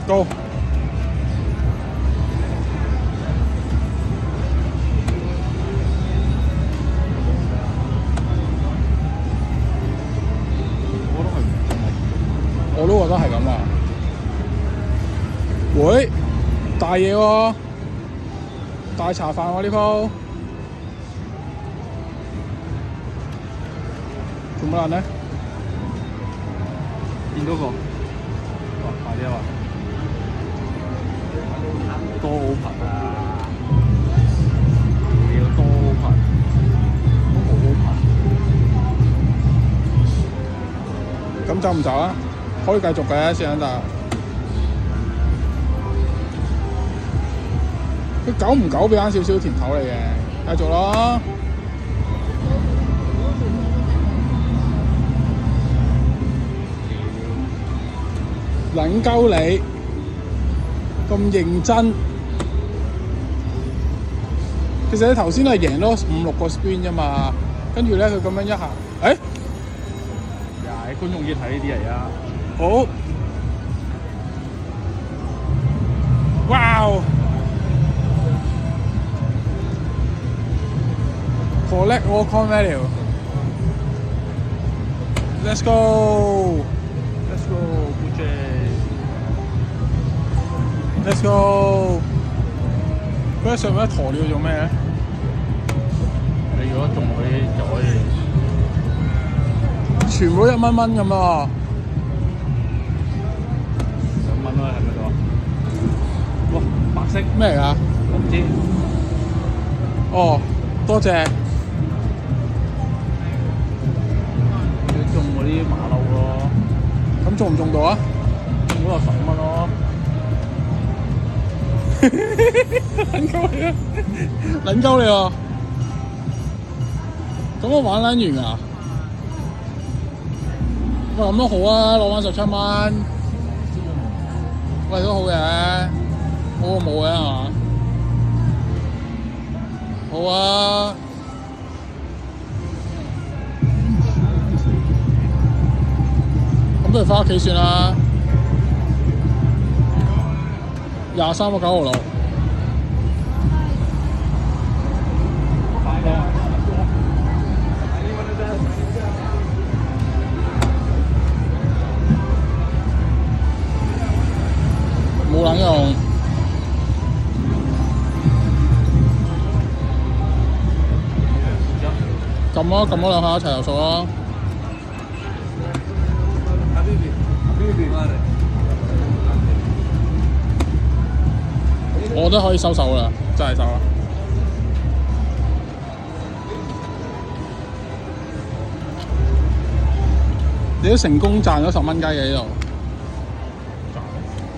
高。我都覺得係咁啊！會大嘢喎，大茶飯喎呢鋪，做乜撚呢？見到個，哇！快啲啊！多 open 啊！你要多 open，都冇 open。咁走唔走啊？可以繼續嘅，先生達。佢久唔久俾翻少少甜頭嚟嘅，繼續咯。撚鳩你咁認真，其實你頭先係贏咗5、6個 spin 啫嘛，跟住咧佢咁樣一下，誒，觀眾要睇呢啲嚟啊！好，哇！Collect all coin value. Let's go. Let's go, good J. Let's go. 佢喺上面鴕鳥做咩咧？你如果中嗰啲就可以，全部都1蚊蚊咁啊2蚊啦，係咪度？哇，白色咩嚟㗎？我唔知。哦，多謝。你中嗰啲馬騮咯，咁中唔中到啊？中嗰個10蚊咯。撚鳩你啊！撚鳩你喎！咁我玩撚完啊！喂，咁都好啊，攞翻17蚊。喂，都好嘅，好過冇嘅係嘛？好啊！咁不如翻屋企算啦。23個9毫6。冇撚用，撳咯，撳多兩下一齊投訴咯。我覺得可以收手啦，真係收啦。你都成功賺咗10蚊雞嘅呢度。